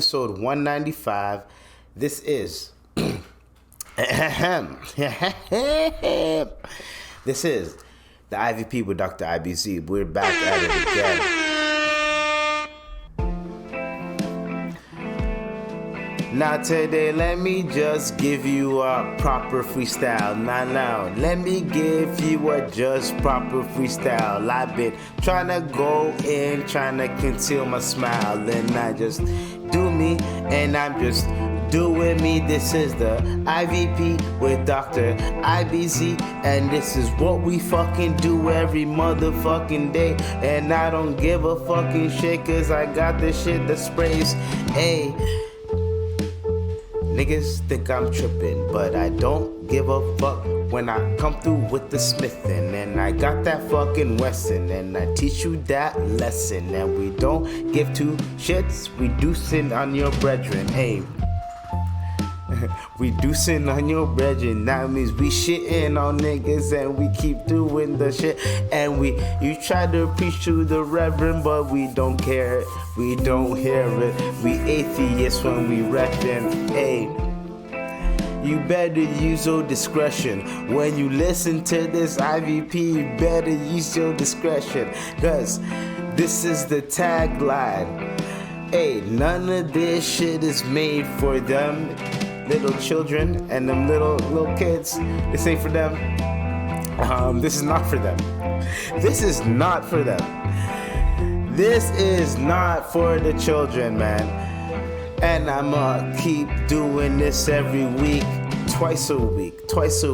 episode 195. This is this is the IVP with Dr. IBC. We're back at it again. Now today, let me just give you a proper freestyle. Now, let me give you a just proper freestyle. I've been trying to go in, trying to conceal my smile. And I just do me, and I'm just doing me. This is the IVP with Dr. IBZ, and this is what we fucking do every motherfucking day. And I don't give a fucking shit, cause I got this shit that sprays. Hey, niggas think I'm tripping, but I don't give a fuck when I come through with the Smithin'. And I got that fucking Wesson, and I teach you that lesson. And we don't give two shits, reducing on your brethren. Hey, reducing on your brethren, that means we shitting on niggas and we keep doing the shit. And you try to preach to the reverend, but we don't care, we don't hear it. We atheists when we reckon. Hey, you better use your discretion when you listen to this IVP. You better use your discretion, cause this is the tagline. Hey, none of this shit is made for them little children and them little kids. This ain't for them. This is not for them. This is not for them. This is not for the children, man. And I'ma keep doing this every week. Twice a week, twice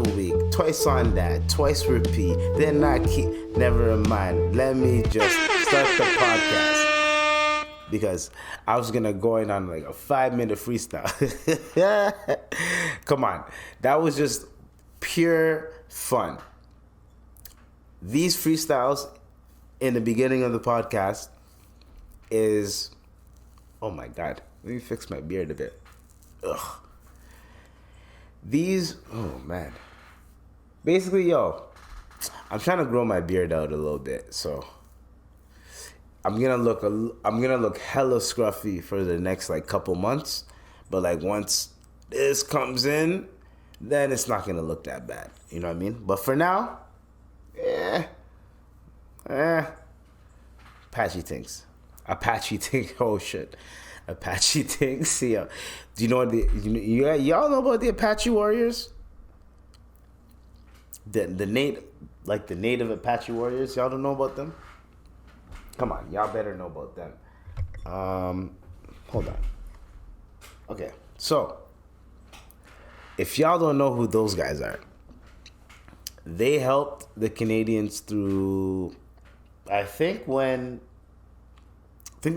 on that, twice repeat. Then I keep, never mind. Let me just start the podcast. Because I was gonna go in on like a 5-minute freestyle. Come on. That was just pure fun. These freestyles in the beginning of the podcast is, oh my God. Let me fix my beard a bit. Ugh. These, oh man. Basically, yo, I'm trying to grow my beard out a little bit, so I'm gonna look hella scruffy for the next like couple months, but like once this comes in, then it's not gonna look that bad. You know what I mean? But for now, Apache things. Oh shit, Apache things. Yeah. Do you know what y'all know about the Apache warriors? The native Apache warriors. Y'all don't know about them? Come on, y'all better know about them. Hold on. Okay, so if y'all don't know who those guys are, they helped the Canadians through, I think the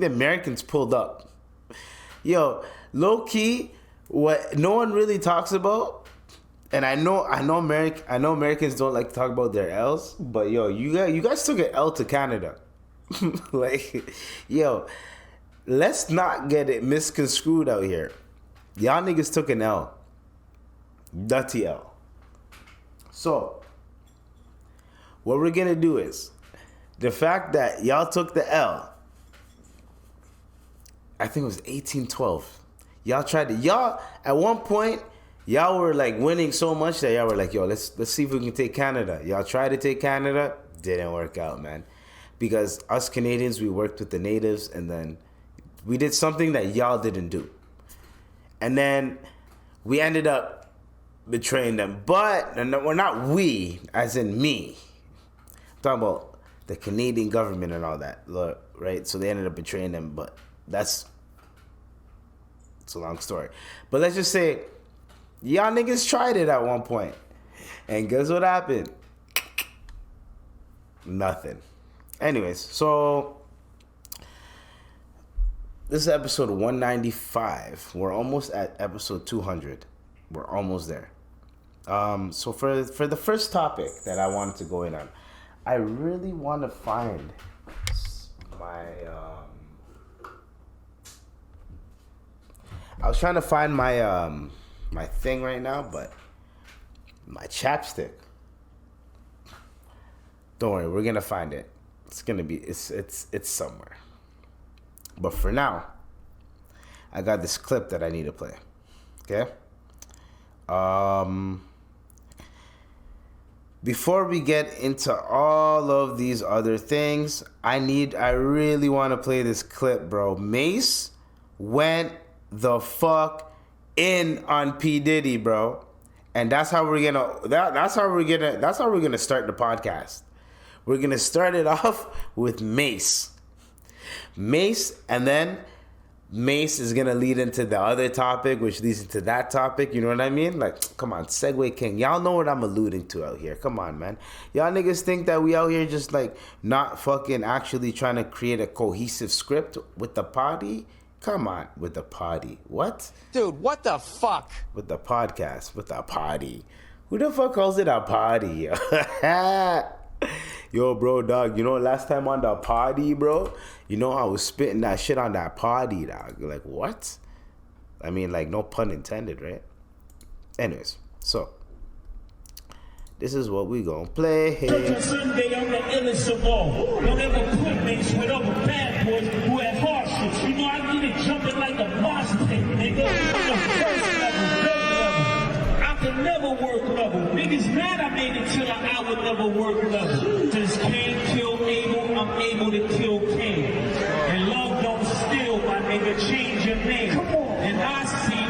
Americans pulled up. Yo, low key, what no one really talks about, and I know Americans don't like to talk about their L's, but yo, you guys took an L to Canada. Like, yo, let's not get it misconstrued out here. Y'all niggas took an L. Dirty L. So, what we're gonna do is, the fact that y'all took the L, I think it was 1812. Y'all at one point, y'all were like winning so much that y'all were like, yo, let's see if we can take Canada. Y'all tried to take Canada, didn't work out, man. Because us Canadians, we worked with the natives, and then we did something that y'all didn't do. And then we ended up betraying them. But, we're not we, as in me. I'm talking about the Canadian government and all that, right? So they ended up betraying them, but it's a long story. But let's just say, y'all niggas tried it at one point. And guess what happened? Nothing. Anyways, so this is episode 195. We're almost at episode 200. We're almost there. So for the first topic that I wanted to go in on, I really want to find my I was trying to find my my thing right now, but my chapstick. Don't worry, we're gonna find it. It's somewhere. But for now, I got this clip that I need to play. Okay? Before we get into all of these other things, I really want to play this clip, bro. Mase went the fuck in on P. Diddy, bro. And that's how we're gonna start the podcast. We're gonna start it off with Mase. And then Mase is gonna lead into the other topic, which leads into that topic. You know what I mean? Like, come on, Segway King. Y'all know what I'm alluding to out here. Come on, man. Y'all niggas think that we out here just like not fucking actually trying to create a cohesive script with the party? Come on, with the party. What? Dude, what the fuck? With the podcast, with the party. Who the fuck calls it a party? Yo, bro, dog, you know, last time on the party, bro, you know, I was spitting that shit on that party, dog. Like, what? I mean, like, no pun intended, right? Anyways, so, this is what we gonna play here. Sunday, I'm the illest of all. Don't ever put mates with other bad boys who had hardships. You know, I get it jumping like a mosh pit, nigga. I'm the first level, best level. I can never work level. Niggas mad I made it till I would never work level. Since Cain killed Abel, I'm able to kill Cain. And love don't steal, my nigga, change your name. And I see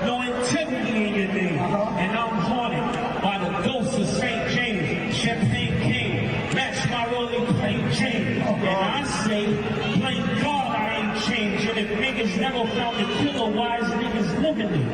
no integrity in your name. And I'm haunted by the ghost of St. James. Champagne King, match my rolling plain James. And I say, blame God I ain't changed. And if niggas never found the killer, why is niggas living it?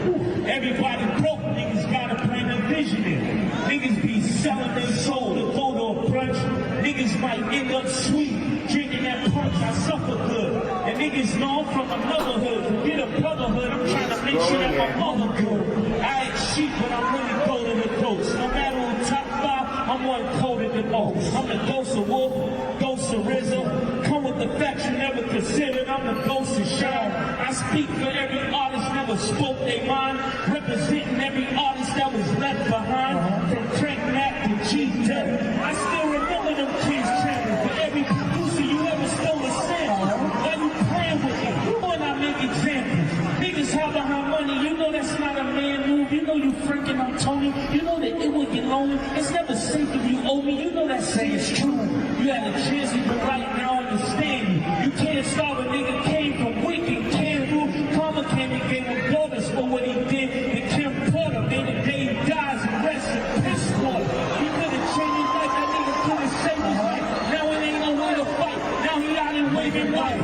Everybody broke, niggas gotta plan a vision in. Niggas be selling their soul to go to a brunch. Niggas might end up sweet, drinking that punch. I suffer good. And niggas know I'm from another hood. Forget a brotherhood, I'm trying to make sure that my mother good. I ain't cheap, but I'm really golden the ghost. No matter who top five, I'm one coded the most. I'm the ghost of Wolf, ghost of RZA. Come with the facts you never considered. I'm the ghost of Sean. I speak for every artist never spoke their mind. Representing every artist that was left behind. From Frank Mac to G-Dep. I still remember them kids chanting. For every producer you ever stole a sample. Why you playing with me? When I make examples. Niggas hide behind money. You know that's not a man move. You know you freaking I'm Tony. You know that it would get lonely. It's never safe if you owe me. You know that saying is true. You had a chance to but right now understand you. You can't stop a nigga came from wicked Cameron. Karma came and gave him bonus for what he did. And Kim Porter made the day he dies and rests in piss water. He could have changed his life. That nigga could have saved his life. Now it ain't no way to fight. Now he out in waving white.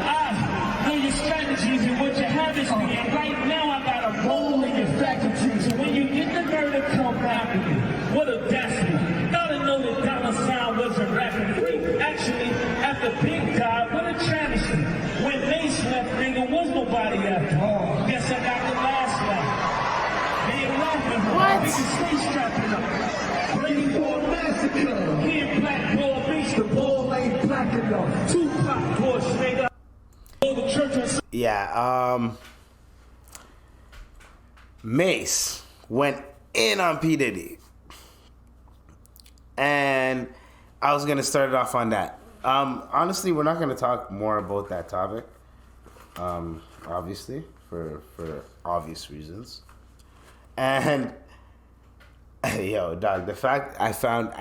I know your strategies and what your habits be. And right now I got a roll in your faculty. So when you get the murder, come after me. What audacity. Gotta know that dollar sign wasn't rapping free. Actually, after Big died, what a travesty. When Mase left, nigga, was nobody after all. Guess I got the last laugh. They ain't laughing. What? Niggas stay strapping up. Ready for a massacre. He in black ball beach, the ball ain't black enough. Tupac push, nigga. The church. Yeah, Mase went in on P. Diddy. And I was going to start it off on that. Honestly, we're not going to talk more about that topic. Obviously, for obvious reasons. And, yo, dog, the fact I found,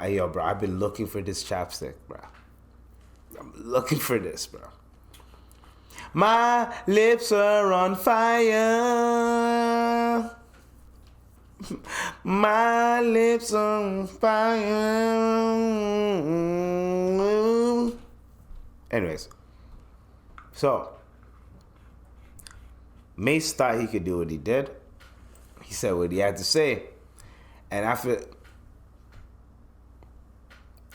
yo, bro, I've been looking for this chapstick, bro. I'm looking for this, bro. My lips are on fire. My lips on fire. Anyways, so Mase thought he could do what he did. He said what he had to say. And after,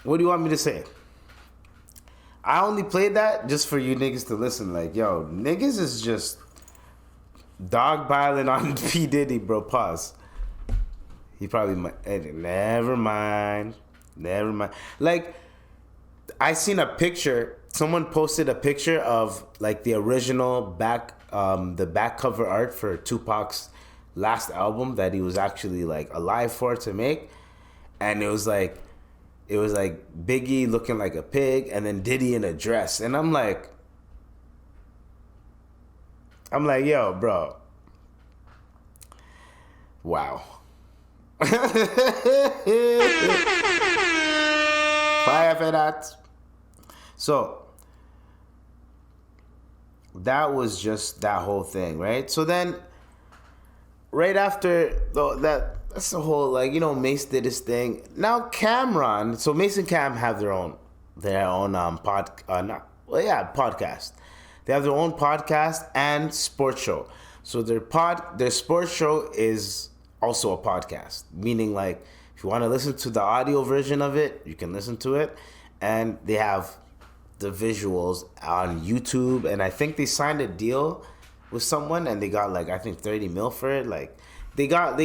what do you want me to say? I only played that just for you niggas to listen. Like, yo, niggas is just dog piling on P. Diddy, bro. Pause. He probably might. Never mind. Like, I seen a picture. Someone posted a picture of like the original the back cover art for Tupac's last album that he was actually like alive for to make, and it was like Biggie looking like a pig, and then Diddy in a dress, and I'm like, I'm like, yo, bro. Wow. Fire for that. So that was just that whole thing, right? So then, right after that's the whole, like, you know, Mase did his thing. Now Camron, so Mase and Cam have their own podcast. They have their own podcast and sports show. So their sports show is also a podcast, meaning, like, if you want to listen to the audio version of it, you can listen to it, and they have the visuals on YouTube, and I think they signed a deal with someone, and they got, like, I think 30 mil for it. Like, they got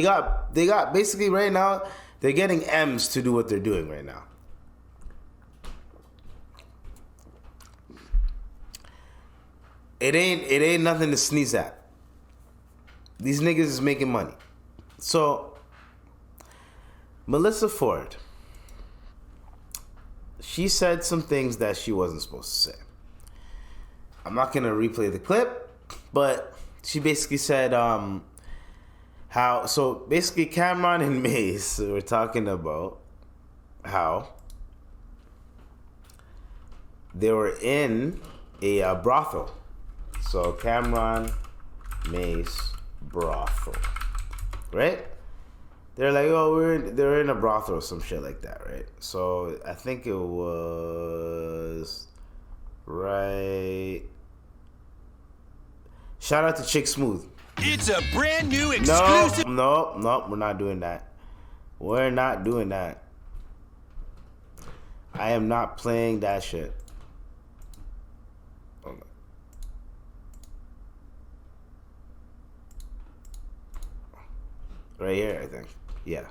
basically right now they're getting M's to do what they're doing right now. It ain't nothing to sneeze at. These niggas is making money. So Melissa Ford, she said some things that she wasn't supposed to say. I'm not gonna replay the clip, but she basically said so basically Camron and Mase were talking about how they were in a brothel. So Camron, Mase, brothel, right? They're like, oh, they're in a brothel or some shit like that, right? So I think it was right. Shout out to Chick Smooth. It's a brand new exclusive. No, we're not doing that. We're not doing that. I am not playing that shit. Hold on. Right here, I think. Yeah.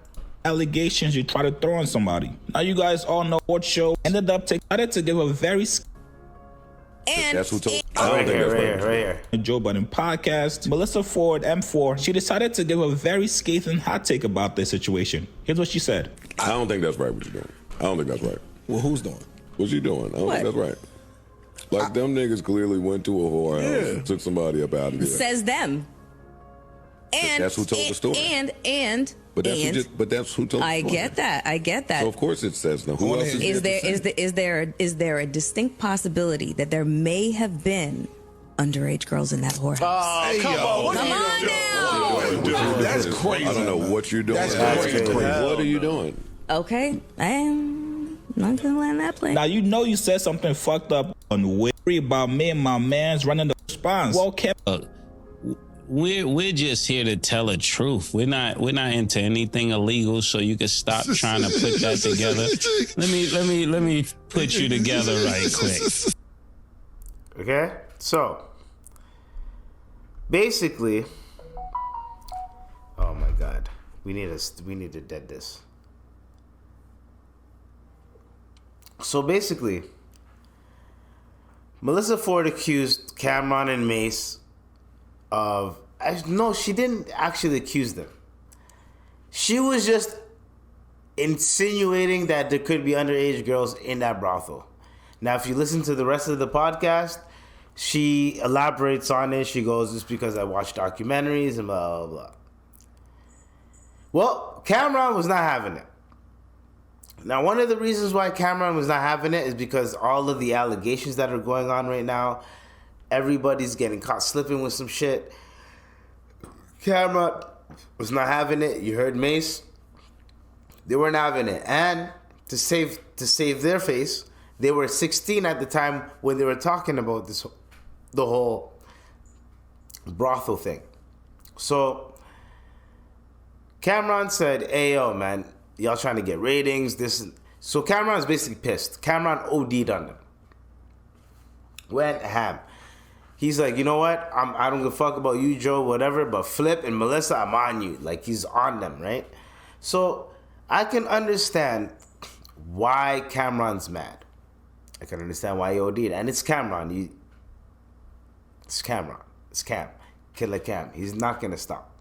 Allegations you try to throw on somebody. Now you guys all know what show ended up decided to give a very That's who told. Right here. Joe Budden Podcast. Melissa Ford, M4, she decided to give a very scathing hot take about this situation. Here's what she said. I don't think that's right what you're doing. I don't think that's right. Well, who's doing? What you doing? I don't think that's right. Like, them niggas clearly went to a whorehouse and took somebody up out of there. Says them. And that's who told the story. But that's who told the story. I get that. So of course it says them. Who else Is there a distinct possibility that there may have been underage girls in that whorehouse? Oh, come on. Come on now. Dude, that's crazy. I don't know what you're doing. That's crazy. What are you doing? Okay, I'm not gonna land that plane. Now you know you said something fucked up on worry about me and my man's running the response. Well, We're just here to tell the truth. We're not into anything illegal, so you can stop trying to put that together. Let me put you together right quick. Okay? So basically, oh my god. We need to dead this. So basically, Melissa Ford accused Camron and Mase of... No, she didn't actually accuse them. She was just insinuating that there could be underage girls in that brothel. Now, if you listen to the rest of the podcast, she elaborates on it. She goes, it's because I watch documentaries and blah, blah, blah. Well, Camron was not having it. Now, one of the reasons why Camron was not having it is because all of the allegations that are going on right now, everybody's getting caught slipping with some shit. Camron was not having it. You heard Mase. They weren't having it. And to save their face, they were 16 at the time when they were talking about the whole brothel thing. So Camron said, hey, yo, man, y'all trying to get ratings. So Camron's basically pissed. Camron OD'd on them. Went ham. He's like, you know what? I don't give a fuck about you, Joe, whatever, but Flip and Melissa, I'm on you. Like, he's on them, right? So I can understand why Camron's mad. I can understand why he OD'd. And it's Camron. It's Camron. It's Cam. Killer Cam. He's not going to stop.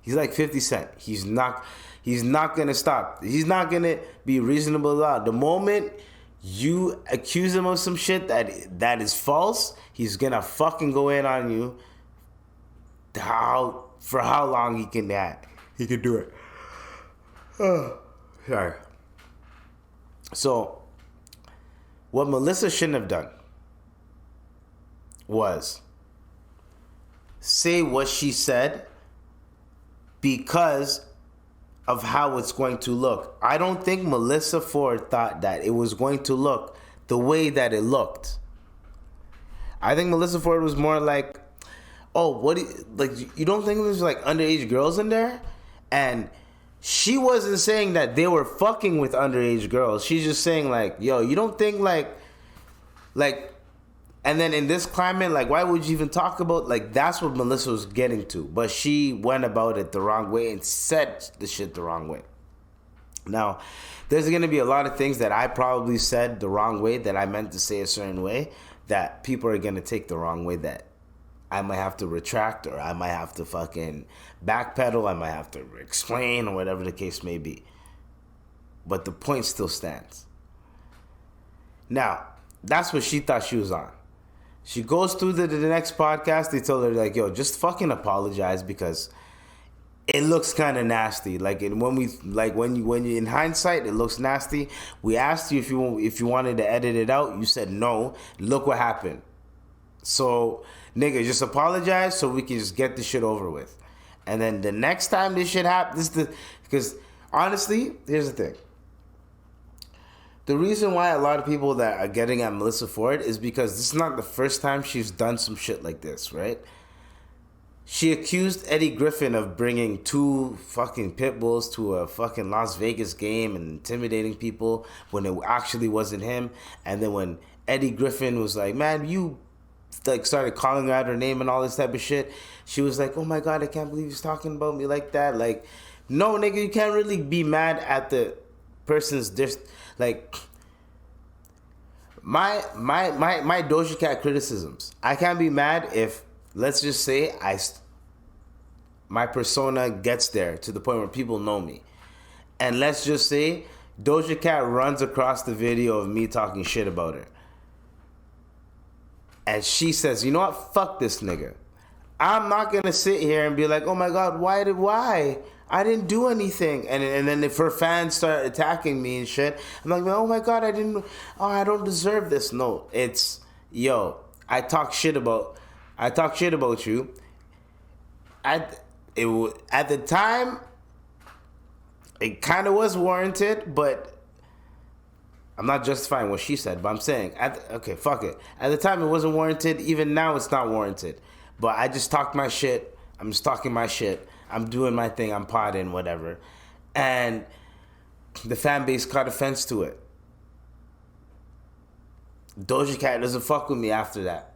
He's like 50 Cent. He's not going to stop. He's not going to be reasonable about it. The moment you accuse him of some shit that is false, he's going to fucking go in on you for how long he can do it. Oh, sorry. So, what Melissa shouldn't have done was say what she said because of how it's going to look. I don't think Melissa Ford thought that it was going to look the way that it looked. I think Melissa Ford was more like, oh, you don't think there's like underage girls in there? And she wasn't saying that they were fucking with underage girls. She's just saying like, yo, you don't think like, and then in this climate, like, why would you even talk about, like, that's what Melissa was getting to. But she went about it the wrong way and said the shit the wrong way. Now, there's going to be a lot of things that I probably said the wrong way, that I meant to say a certain way, that people are going to take the wrong way, that I might have to retract, or I might have to fucking backpedal, I might have to explain, or whatever the case may be. But the point still stands. Now, that's what she thought she was on. She goes through the next podcast. They told her, like, yo, just fucking apologize because it looks kind of nasty. Like, when you in hindsight, it looks nasty. We asked you if you wanted to edit it out. You said no. Look what happened. So, nigga, just apologize so we can just get this shit over with. And then the next time this shit happens, because honestly, here's the thing. The reason why a lot of people that are getting at Melissa Ford is because this is not the first time she's done some shit like this, right? She accused Eddie Griffin of bringing 2 fucking pit bulls to a fucking Las Vegas game and intimidating people when it actually wasn't him. And then when Eddie Griffin was like, man, you like started calling out her name and all this type of shit, she was like, oh my God, I can't believe he's talking about me like that. Like, no, nigga, you can't really be mad at the person's like my Doja Cat criticisms. I can't be mad if, let's just say, my persona gets there to the point where people know me, and let's just say Doja Cat runs across the video of me talking shit about her, and she says, you know what, fuck this nigga. I'm not gonna sit here and be like, oh my God, why? I didn't do anything. And then if her fans start attacking me and shit, I'm like, oh my God, I don't deserve this. No, it's, yo, I talk shit about you. At the time, it kind of was warranted, but I'm not justifying what she said, but I'm saying, okay, fuck it. At the time, it wasn't warranted. Even now, it's not warranted. But I just talked my shit. I'm just talking my shit. I'm doing my thing. I'm podding, whatever. And the fan base caught offense to it. Doja Cat doesn't fuck with me after that.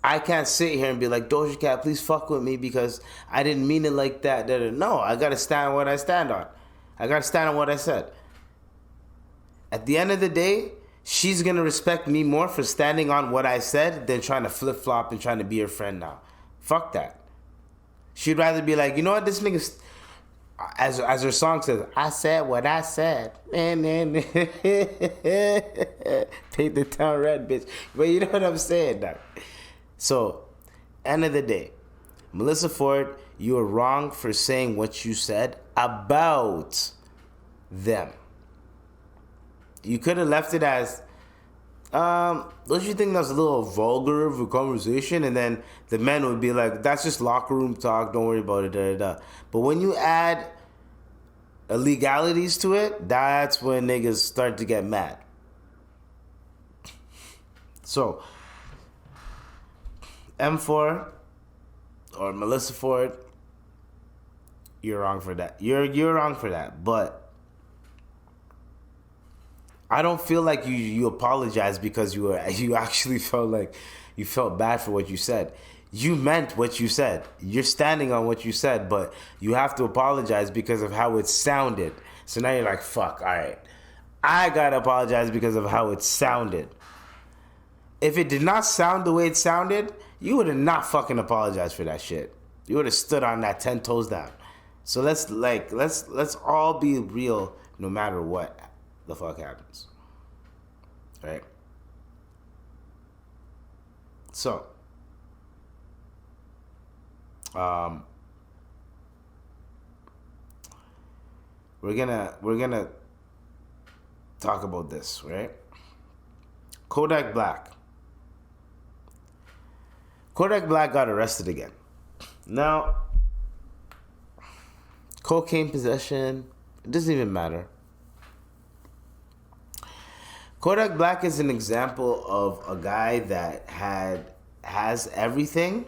I can't sit here and be like, Doja Cat, please fuck with me because I didn't mean it like that. No, I got to stand on what I stand on. I got to stand on what I said. At the end of the day, she's going to respect me more for standing on what I said than trying to flip-flop and trying to be her friend now. Fuck that. She'd rather be like, you know what, this nigga, as her song says, I said what I said. Paint the town red, bitch. But you know what I'm saying, dog. So, end of the day, Melissa Ford, you are wrong for saying what you said about them. You could have left it as, don't you think that's a little vulgar of a conversation? And then the men would be like, that's just locker room talk, don't worry about it, da-da-da. But when you add illegalities to it, that's when niggas start to get mad. So, M4 or Melissa Ford, you're wrong for that. You're wrong for that, but I don't feel like you apologized because you actually felt like you felt bad for what you said. You meant what you said. You're standing on what you said, but you have to apologize because of how it sounded. So now you're like, fuck, all right. I gotta apologize because of how it sounded. If it did not sound the way it sounded, you would have not fucking apologized for that shit. You would have stood on that 10 toes down. So let's all be real no matter what the fuck happens. Right? So, we're gonna talk about this, right? Kodak Black got arrested again. Now, cocaine possession, it doesn't even matter. Kodak Black is an example of a guy that has everything,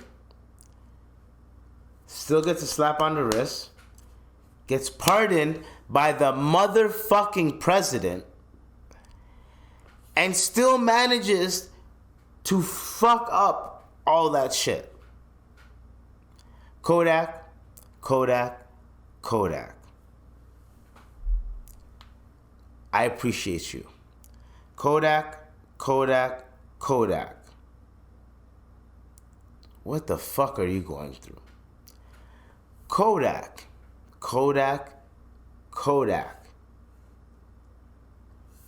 still gets a slap on the wrist, gets pardoned by the motherfucking president, and still manages to fuck up all that shit. Kodak. I appreciate you. Kodak. What the fuck are you going through? Kodak.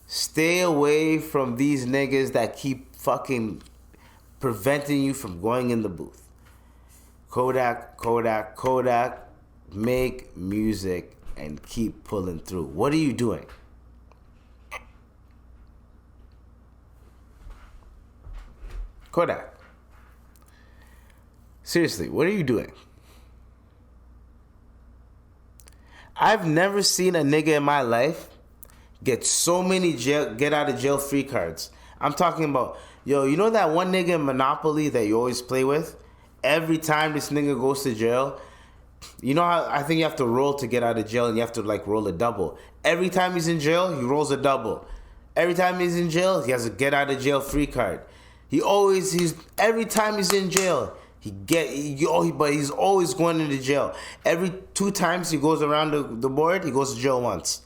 Stay away from these niggas that keep fucking preventing you from going in the booth. Kodak. Make music and keep pulling through. What are you doing? Kodak. Seriously, what are you doing? I've never seen a nigga in my life get so many get out of jail free cards. I'm talking about, yo, you know that one nigga in Monopoly that you always play with? Every time this nigga goes to jail, you know how I think you have to roll to get out of jail and you have to like roll a double. Every time he's in jail, he rolls a double. Every time he's in jail, he has a get out of jail free card. Every time he's in jail, but he's always going into jail. Every 2 times he goes around the board, he goes to jail once.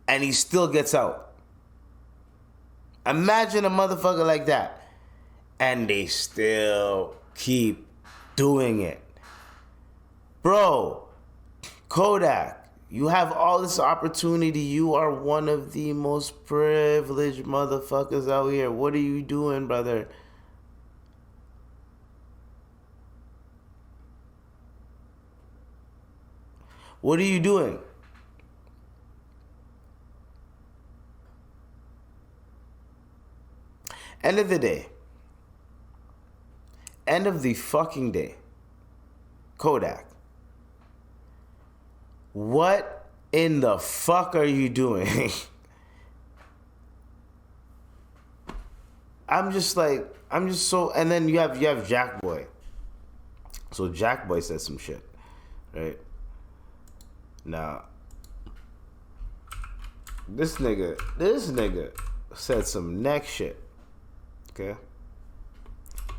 And he still gets out. Imagine a motherfucker like that. And they still keep doing it. Bro, Kodak, you have all this opportunity. You are one of the most privileged motherfuckers out here. What are you doing, brother? What are you doing? End of the day. End of the fucking day. Kodak. What in the fuck are you doing? I'm just so, and then you have Jack Boy. So Jack Boy said some shit, right? Now, this nigga said some neck shit. Okay?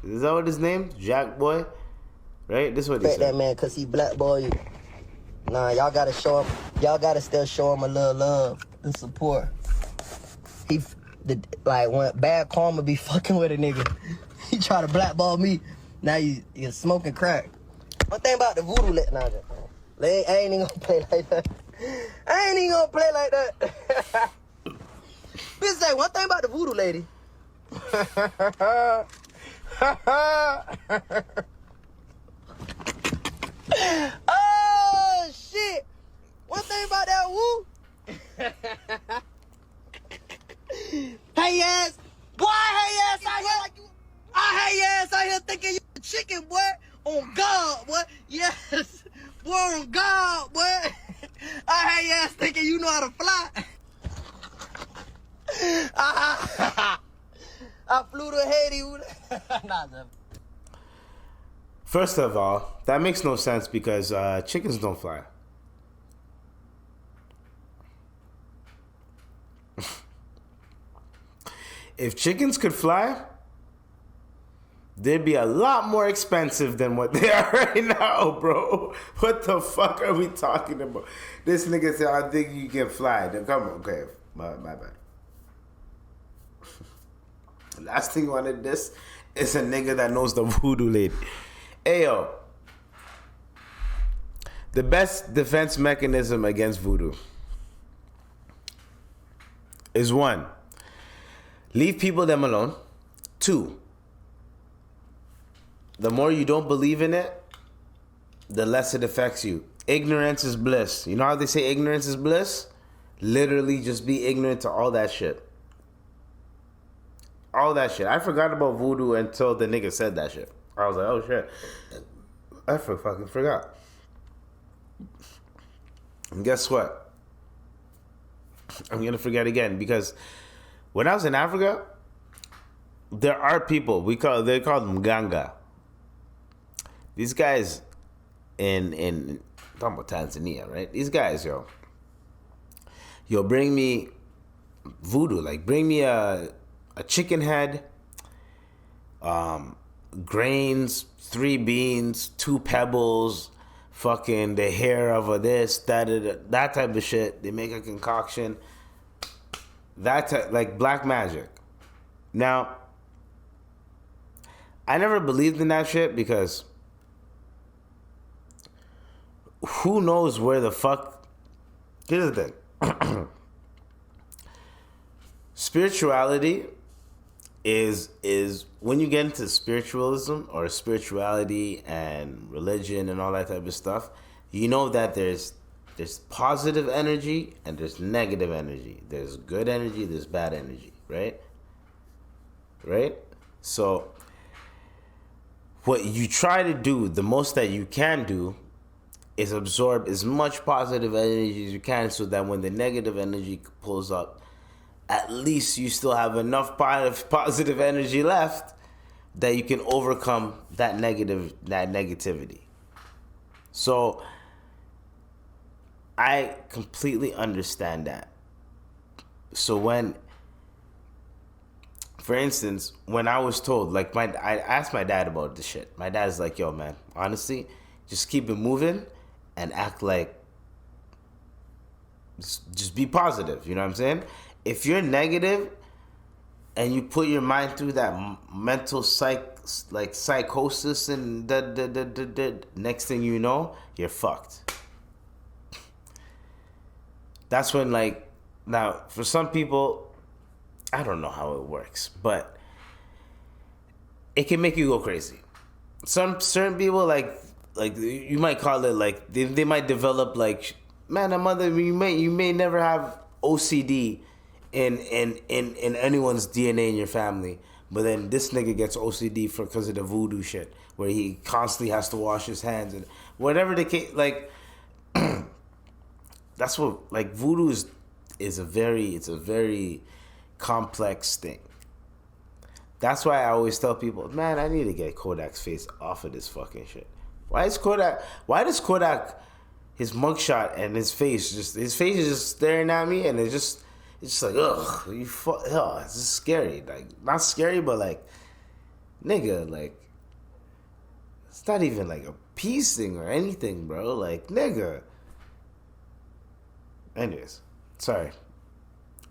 Is that what his name? Jack Boy? Right? This is what he said. That man, cause he black boy. Nah, y'all gotta show him. Y'all gotta still show him a little love and support. When bad karma be fucking with a nigga, he try to blackball me. Now you're smoking crack. One thing about the voodoo, I ain't even gonna play like that. Bitch say one thing about the voodoo lady. Oh shit! One thing about that woo. Hey ass, boy, hey ass out here like you. Hey ass out here thinking you a chicken, boy. On God, boy. Yes, boy, on God, boy. Hey ass thinking you know how to fly. I flew to Haiti. Nah, First of all, that makes no sense because chickens don't fly. If chickens could fly, they'd be a lot more expensive than what they are right now, bro. What the fuck are we talking about? This nigga said, I think you can fly. Then come on, okay, my bad. Last thing on this is a nigga that knows the voodoo lady. Ayo, the best defense mechanism against voodoo is 1, leave people them alone. 2, the more you don't believe in it, the less it affects you. Ignorance is bliss. You know how they say ignorance is bliss? Literally just be ignorant to all that shit. All that shit. I forgot about voodoo until the nigga said that shit. I was like, oh shit. I fucking forgot. And guess what? I'm gonna forget again because when I was in Africa, there are people they call them ganga. These guys in talking about Tanzania, right? These guys, yo, bring me voodoo, like bring me a chicken head, grains, 3 beans, 2 pebbles, fucking the hair of a this, that type of shit. They make a concoction. Like black magic. Now, I never believed in that shit because who knows where the fuck. Here's the thing. Spirituality is when you get into spiritualism or spirituality and religion and all that type of stuff, you know that there's positive energy and there's negative energy. There's good energy, there's bad energy, right? Right? So what you try to do, the most that you can do, is absorb as much positive energy as you can so that when the negative energy pulls up, at least you still have enough positive energy left that you can overcome that negativity. So I completely understand that. So when, for instance, when I was told, like I asked my dad about this shit. My dad's like, yo, man, honestly, just keep it moving and act like, just be positive, you know what I'm saying? If you're negative and you put your mind through that mental psychosis and next thing you know, you're fucked. That's when, like, now for some people, I don't know how it works, but it can make you go crazy. Certain people, like you might call it, like they might develop, like, man, you may never have OCD in anyone's DNA in your family, but then this nigga gets OCD because of the voodoo shit, where he constantly has to wash his hands and whatever the case. Like, that's what, like, voodoo is a very complex thing. That's why I always tell people, man, I need to get Kodak's face off of this fucking shit. Why does Kodak, his mugshot and his face is just staring at me, and it's just like, ugh, it's just scary. Like, not scary, but like, nigga, like, it's not even like a peace thing or anything, bro. Like, nigga. Anyways, sorry.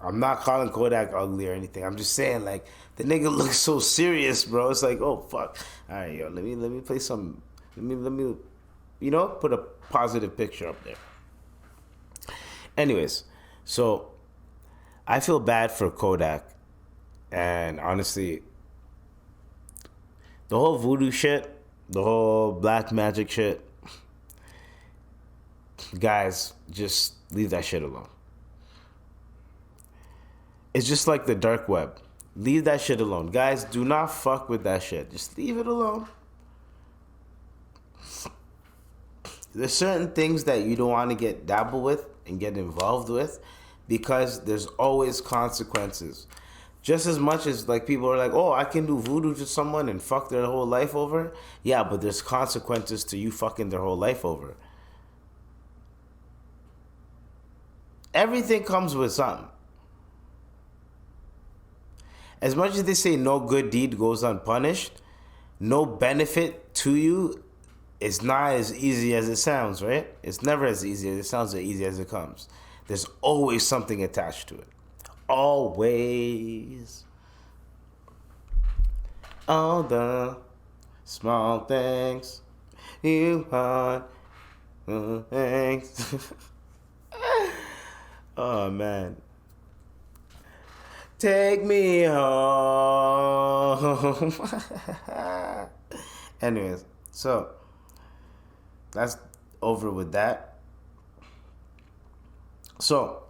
I'm not calling Kodak ugly or anything. I'm just saying, like, the nigga looks so serious, bro. It's like, oh, fuck. All right, yo, let me play some, let me, you know, put a positive picture up there. Anyways, so I feel bad for Kodak, and honestly, the whole voodoo shit, the whole black magic shit, guys, just leave that shit alone. It's just like the dark web. Leave that shit alone. Guys, do not fuck with that shit. Just leave it alone. There's certain things that you don't want to dabble with and get involved with, because there's always consequences. Just as much as, like, people are like, oh, I can do voodoo to someone and fuck their whole life over. Yeah, but there's consequences to you fucking their whole life over. Everything comes with something. As much as they say no good deed goes unpunished, no benefit to you is not as easy as it sounds, right? It's never as easy as it sounds, as easy as it comes. There's always something attached to it. Always. All the small things you want. Thanks. Oh, man. Take me home. Anyways, so that's over with that. So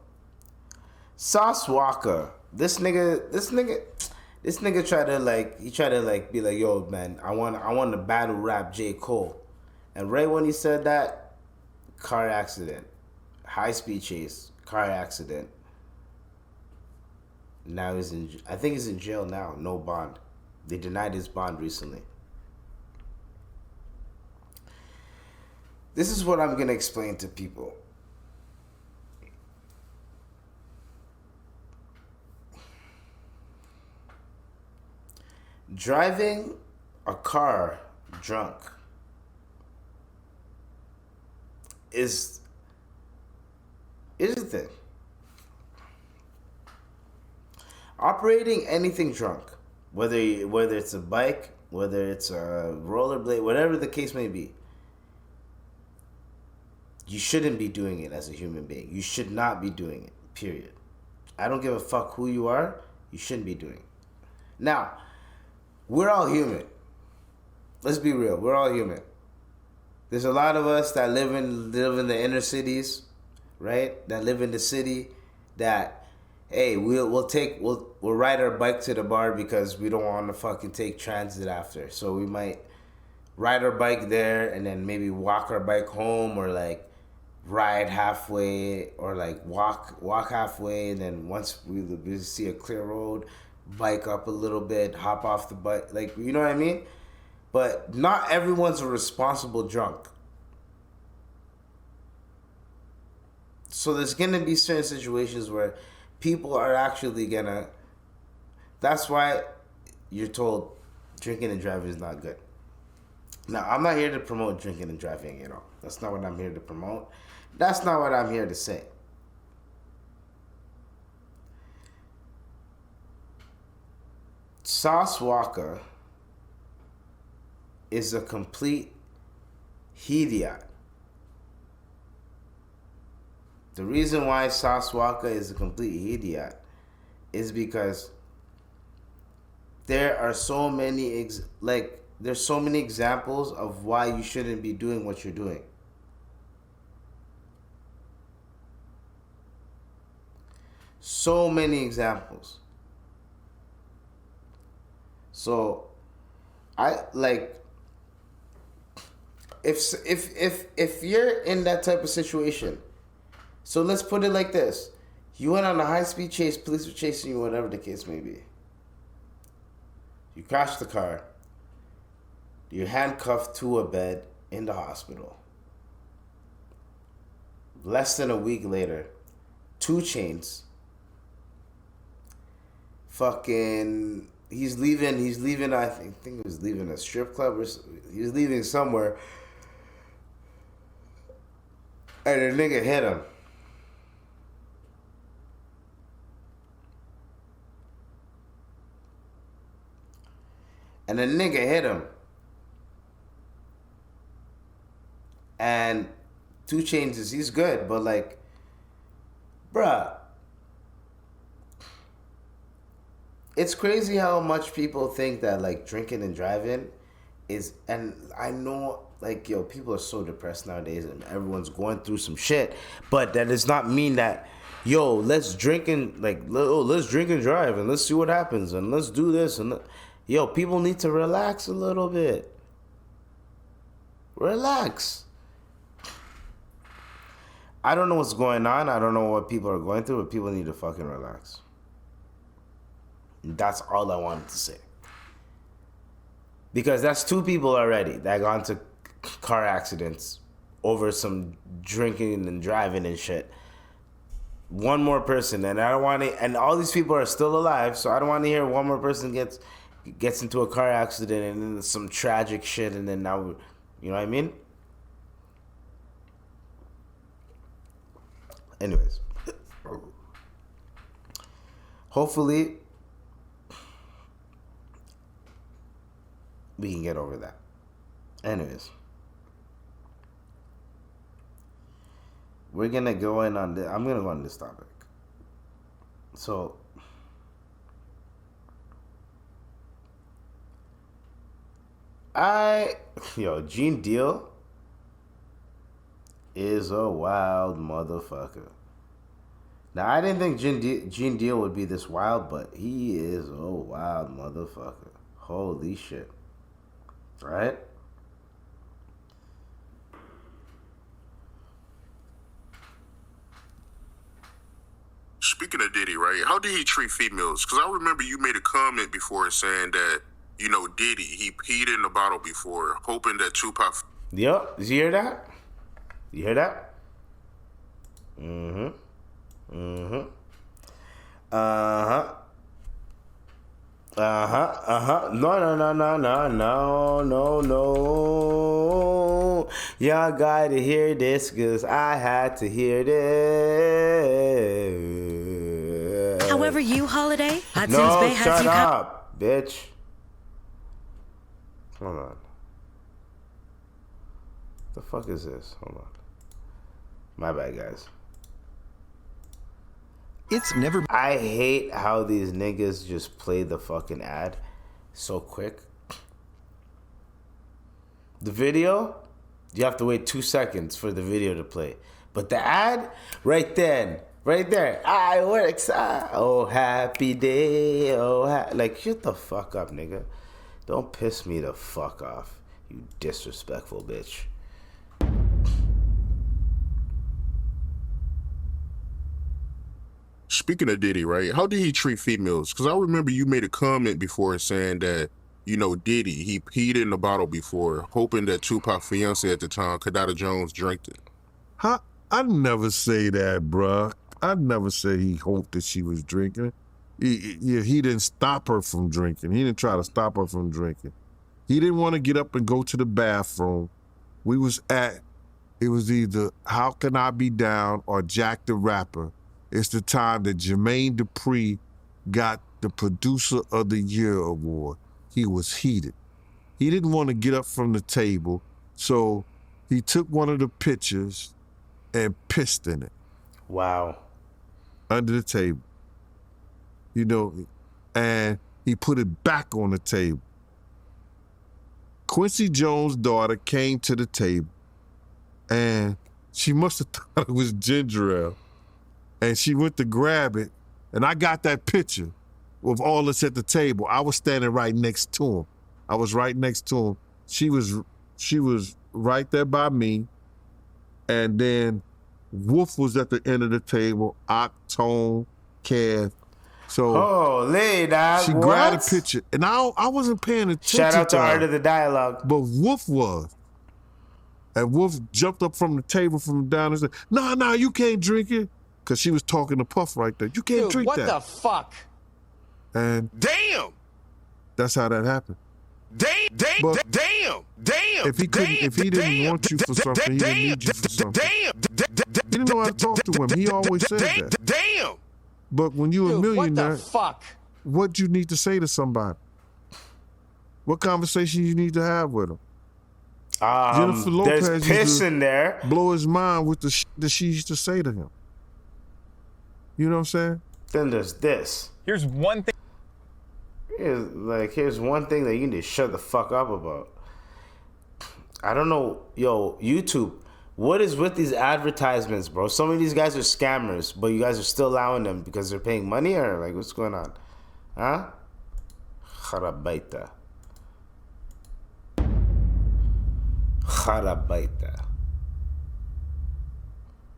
Sauce Walka, this nigga tried to be like, yo man, I want to battle rap J. Cole. And right when he said that, car accident. High speed chase, car accident. Now I think he's in jail now, no bond. They denied his bond recently. This is what I'm gonna explain to people. Driving a car drunk is the thing. Operating anything drunk, whether it's a bike, whether it's a rollerblade, whatever the case may be, you shouldn't be doing it as a human being. You should not be doing it, period. I don't give a fuck who you are. You shouldn't be doing it. Now, we're all human. Let's be real. We're all human. There's a lot of us that live in the inner cities, right? That live in the city that, hey, we'll ride our bike to the bar because we don't want to fucking take transit after. So we might ride our bike there and then maybe walk our bike home, or like ride halfway, or like walk halfway, and then once we see a clear road, bike up a little bit, hop off the bike, like, you know what I mean? But not everyone's a responsible drunk. So there's gonna be certain situations where people are actually gonna. That's why you're told drinking and driving is not good. Now, I'm not here to promote drinking and driving at all. That's not what I'm here to promote. That's not what I'm here to say. Sauce Walka is a complete idiot. The reason why Sauce Walka is a complete idiot is because there are so many there's so many examples of why you shouldn't be doing what you're doing. So many examples. So I like, if you're in that type of situation, so let's put it like this. You went on a high-speed chase, police were chasing you, whatever the case may be. You crashed the car. You're handcuffed to a bed in the hospital. Less than a week later, 2 Chainz. Fucking, he's leaving, I think he was leaving a strip club, or he was leaving somewhere. And a nigga hit him. And a nigga hit him. And 2 Chainz, he's good, but like, bruh, it's crazy how much people think that like drinking and driving is, and I know like, yo, people are so depressed nowadays and everyone's going through some shit, but that does not mean that, yo, let's drink and drive and let's see what happens and let's do this and yo, people need to relax a little bit. Relax. I don't know what's going on. I don't know what people are going through, but people need to fucking relax. That's all I wanted to say. Because that's 2 people already that got into car accidents over some drinking and driving and shit. 1 more person, and I don't want to. And all these people are still alive, so I don't want to hear 1 more person gets into a car accident and then some tragic shit, and then now, you know what I mean? Anyways, hopefully we can get over that. Anyways, we're gonna go in on I'm gonna go on this topic. So, Gene Deal is a wild motherfucker. Now, I didn't think Gene Deal would be this wild, but he is a wild motherfucker. Holy shit. Right? Speaking of Diddy, right? How did he treat females? Because I remember you made a comment before saying that, Diddy, he peed in the bottle before, hoping that Tupac... Yep. Did you hear that? You hear that? Mm-hmm. Uh-huh. No. Y'all gotta hear this, cause I had to hear this. However you, Holiday, Hudson's No, Bay has shut you up, bitch. Hold on. What the fuck is this? Hold on. My bad, guys. It's never... I hate how these niggas just play the fucking ad so quick. The video, you have to wait 2 seconds for the video to play. But the ad, right there. I work, oh, happy day, like, shut the fuck up, nigga. Don't piss me the fuck off, you disrespectful bitch. Speaking of Diddy, right? How did he treat females? Because I remember you made a comment before saying that, Diddy, he peed in the bottle before, hoping that Tupac's fiance at the time, Kadada Jones, drank it. Huh? I never say that, bruh. I never said he hoped that she was drinking. He didn't stop her from drinking. He didn't try to stop her from drinking. He didn't want to get up and go to the bathroom. It was either How Can I Be Down or Jack the Rapper. It's the time that Jermaine Dupri got the Producer of the Year award. He was heated. He didn't want to get up from the table, so he took one of the pictures and pissed in it. Wow. Under the table. And he put it back on the table. Quincy Jones' daughter came to the table, and she must have thought it was ginger ale. And she went to grab it, and I got that picture of all us at the table. I was standing right next to him. I was right next to him. She was right there by me, and then Wolf was at the end of the table, Octone, Kev. So holy dog, she grabbed a picture, and I wasn't paying attention. Shout out to her, Art of the Dialogue. But Wolf was. And Wolf jumped up from the table from down and said, "No, you can't drink it." Because she was talking to Puff right there. You can't drink that. What the fuck? And damn, that's how that happened. Damn. If he didn't want you for something, he didn't need you for something. He didn't know how to talk to women. He always said that. Damn. But when you're a millionaire, what the fuck? What you need to say to somebody? What conversation you need to have with him? Jennifer Lopez there's piss in there. Blow his mind with the that she used to say to him. You know what I'm saying? Then there's this. Here's one thing. Here's one thing that you need to shut the fuck up about. I don't know, YouTube. What is with these advertisements, bro? Some of these guys are scammers, but you guys are still allowing them because they're paying money, or like what's going on? Huh? Kharabaita.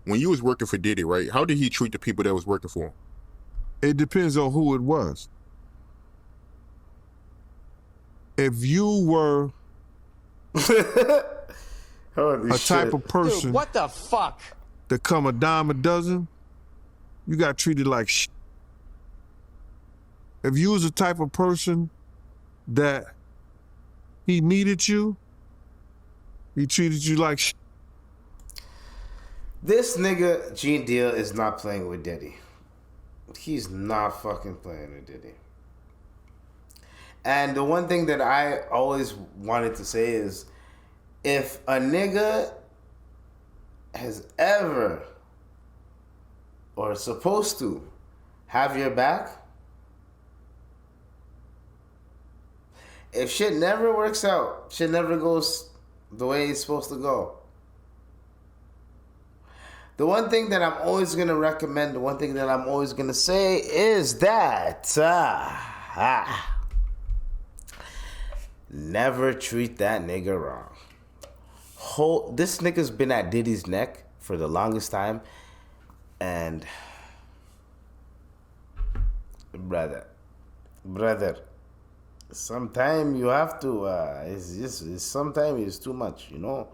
When you was working for Diddy, right? How did he treat the people that was working for him? It depends on who it was. If you were a type of person, dude, what the fuck? that come a dime a dozen, you got treated like shit. If you was a type of person that he needed you, he treated you like shit. This nigga, Gene Deal, is not playing with Diddy. He's not fucking playing with Diddy. And the one thing that I always wanted to say is, if a nigga has ever or is supposed to have your back, if shit never works out, shit never goes the way it's supposed to go. The one thing that I'm always going to recommend, the one thing that I'm always going to say is that never treat that nigga wrong. This nigga's been at Diddy's neck for the longest time. And brother, sometimes you have to, sometimes it's too much, you know?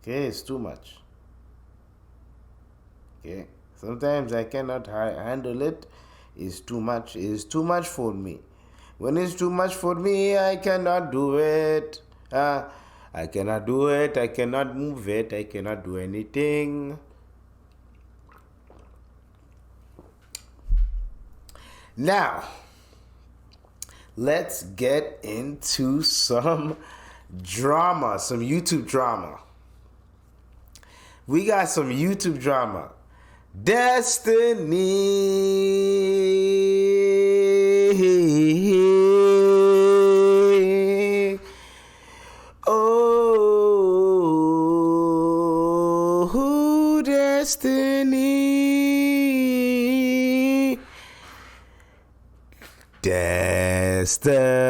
Okay, it's too much. Okay, sometimes I cannot handle it. It's too much. It's too much for me. When it's too much for me, I cannot do it. I cannot do it. I cannot move it. I cannot do anything. Now, let's get into some drama, some YouTube drama. We got some YouTube drama. Destiny. Oh, destiny. Destiny.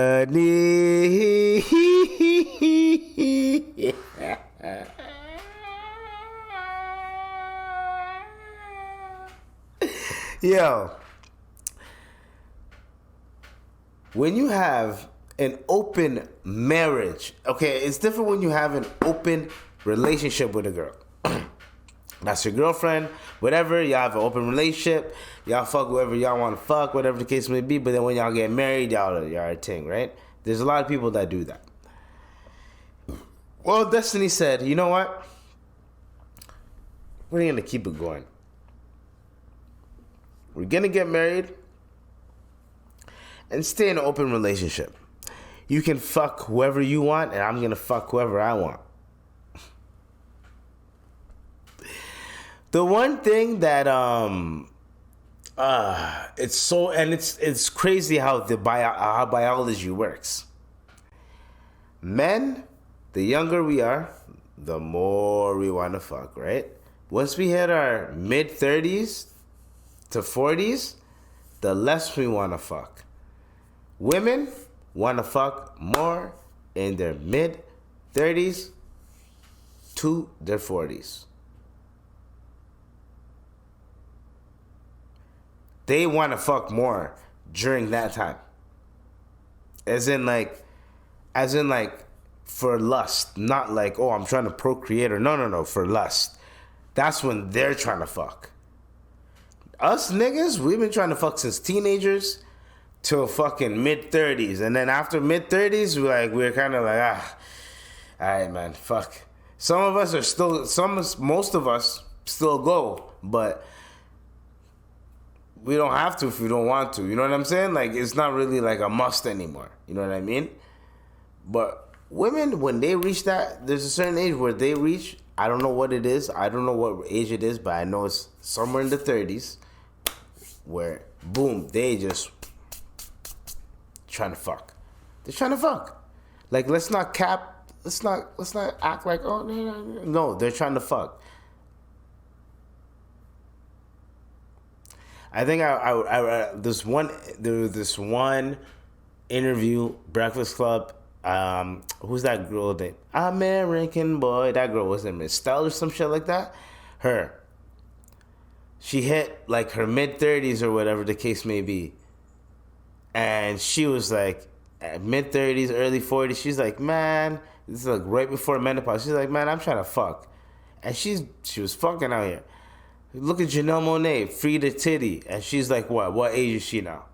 Yo, when you have an open marriage, okay, it's different when you have an open relationship with a girl. That's your girlfriend, whatever, y'all have an open relationship, y'all fuck whoever y'all want to fuck, whatever the case may be, but then when y'all get married, y'all are a thing, right? There's a lot of people that do that. Well, Destiny said, you know what? We're going to keep it going. We're going to get married and stay in an open relationship. You can fuck whoever you want, and I'm going to fuck whoever I want. The one thing that it's crazy how how biology works. Men, the younger we are, the more we want to fuck, right? Once we hit our mid-30s to 40s, the less we want to fuck. Women want to fuck more in their mid-30s to their 40s. They want to fuck more during that time. As in like for lust, not like, oh, I'm trying to procreate or no, for lust. That's when they're trying to fuck. Us niggas, we've been trying to fuck since teenagers till fucking mid-30s. And then after mid-30s, we're kind of like, all right, man, fuck. Some of us are still, most of us still go, but we don't have to if we don't want to. You know what I'm saying? Like, it's not really like a must anymore. You know what I mean? But women, when they reach that, there's a certain age where they reach, I don't know what it is. I don't know what age it is, but I know it's somewhere in the 30s where, boom, they just trying to fuck. They're trying to fuck. Like, let's not act like, oh, no, they're trying to fuck. I think there was this one interview, Breakfast Club. Who's that girl name? American Boy. That girl wasn't Miss Stell or some shit like that. Her. She hit like her mid-30s or whatever the case may be. And she was like at mid-30s, early 40s. She's like, man, this is like right before menopause. She's like, man, I'm trying to fuck. And she was fucking out here. Look at Janelle Monáe, free the titty. And she's like, what? What age is she now?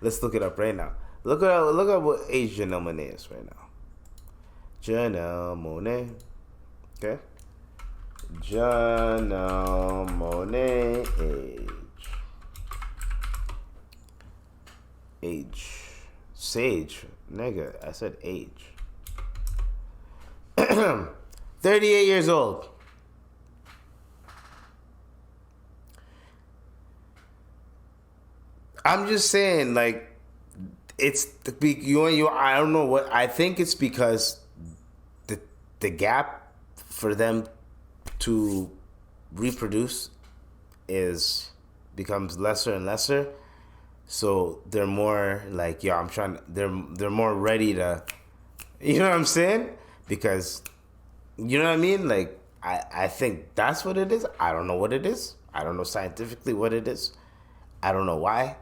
Let's look it up right now. Look at what age Janelle Monáe is right now. Janelle Monáe. Okay. Janelle Monáe age. Sage. Nigga, I said age. 38 years old. I'm just saying, like, I don't know what I think it's because the gap for them to reproduce becomes lesser and lesser. So they're more like, they're more ready to, you know what I'm saying? Because, you know what I mean? Like, I think that's what it is. I don't know what it is. I don't know scientifically what it is. I don't know why.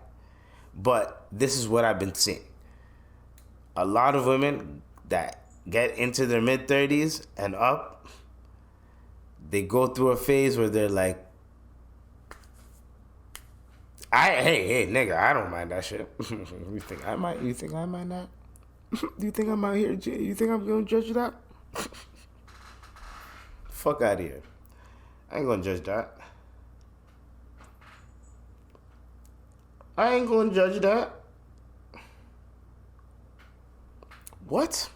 But this is what I've been seeing. A lot of women that get into their mid-30s and up, they go through a phase where they're like, hey, nigga, I don't mind that shit. You think I mind that? Do you think I'm out here? You think I'm gonna judge that? Fuck out of here. I ain't gonna judge that. I ain't gonna judge that. What?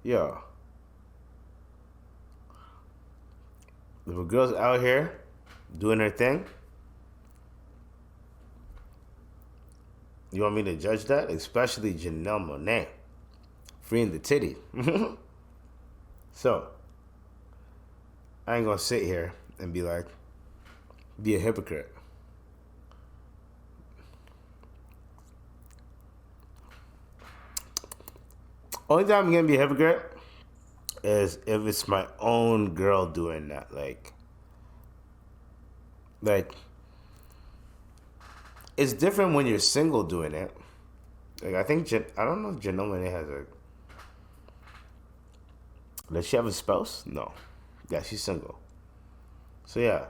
Yo. If a girl's out here doing her thing, you want me to judge that? Especially Janelle Monáe freeing the titty. So, I ain't gonna sit here and be a hypocrite. Only time I'm gonna be a hypocrite is if it's my own girl doing that. Like, it's different when you're single doing it. Like, I don't know if Janelle Monáe has does she have a spouse? No. Yeah, she's single. So yeah,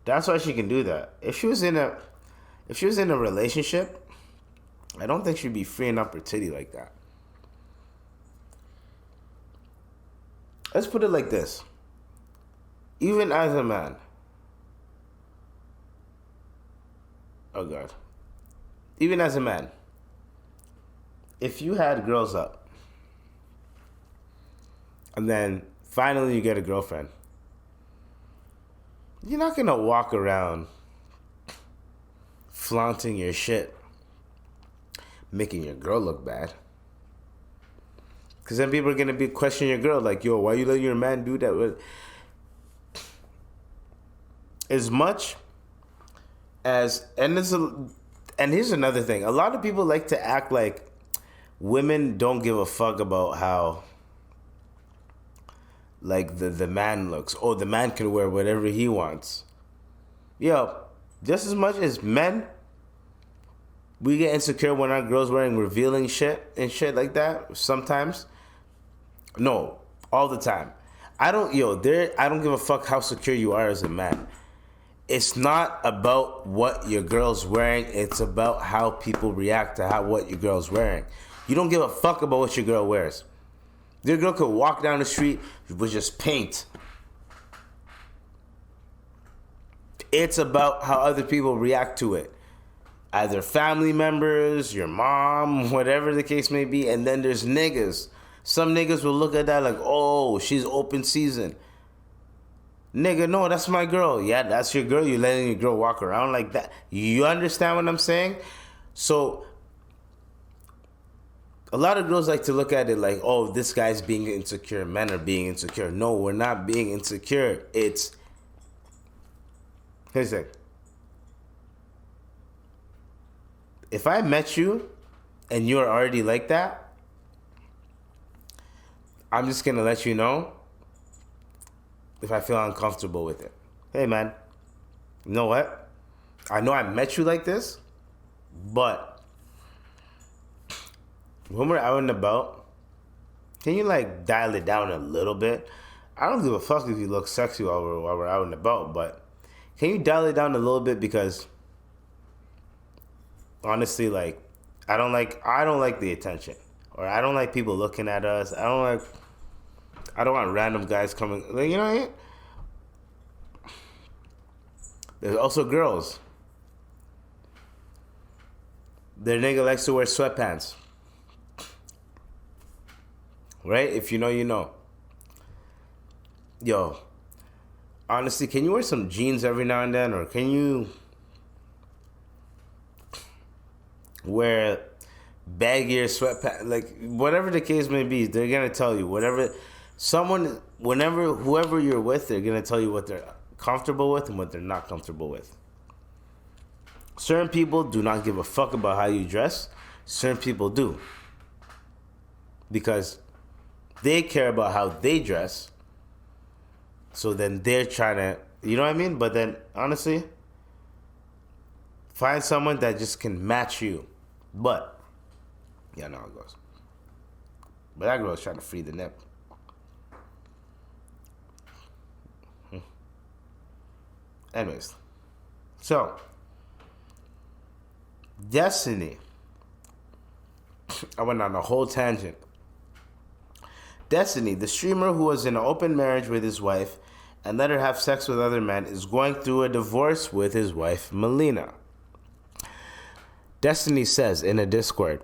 that's why she can do that. If she was in a relationship, I don't think she'd be freeing up her titty like that. Let's put it like this. Even as a man, oh God, even as a man, if you had girls up, and then finally you get a girlfriend, you're not gonna walk around flaunting your shit, making your girl look bad. Because then people are gonna be questioning your girl, like, yo, why you let your man do that? As much as, and here's another thing. A lot of people like to act like women don't give a fuck about how, like, the man looks. Oh, the man can wear whatever he wants. Yo, just as much as men, we get insecure when our girls wearing revealing shit and shit like that. Sometimes. No, all the time. I don't give a fuck how secure you are as a man. It's not about what your girl's wearing. It's about how people react to what your girl's wearing. You don't give a fuck about what your girl wears. Your girl could walk down the street with just paint. It's about how other people react to it. Either family members, your mom, whatever the case may be. And then there's niggas. Some niggas will look at that like, oh, she's open season. Nigga, no, that's my girl. Yeah, that's your girl. You're letting your girl walk around like that. You understand what I'm saying? So, a lot of girls like to look at it like, oh, this guy's being insecure. Men are being insecure. No, we're not being insecure. Here's the thing. If I met you and you're already like that, I'm just going to let you know if I feel uncomfortable with it. Hey, man, you know what? I know I met you like this, but when we're out and about, can you, like, dial it down a little bit? I don't give a fuck if you look sexy while we're out and about, but can you dial it down a little bit? Because honestly, like, I don't like the attention, or I don't like people looking at us. I don't want random guys coming. Like, you know what I mean? There's also girls. Their nigga likes to wear sweatpants. Right? If you know, you know. Yo, honestly, can you wear some jeans every now and then? Or can you wear baggier sweatpants, like whatever the case may be, they're gonna tell you whoever you're with, they're gonna tell you what they're comfortable with and what they're not comfortable with. Certain people do not give a fuck about how you dress. Certain people do, because they care about how they dress. So then they're trying to, you know what I mean? But then honestly, find someone that just can match you. But yeah, I know how it goes. But that girl's trying to free the nip. Anyways, so Destiny. I went on a whole tangent. Destiny, the streamer who was in an open marriage with his wife and let her have sex with other men, is going through a divorce with his wife, Melina. Destiny says in a Discord,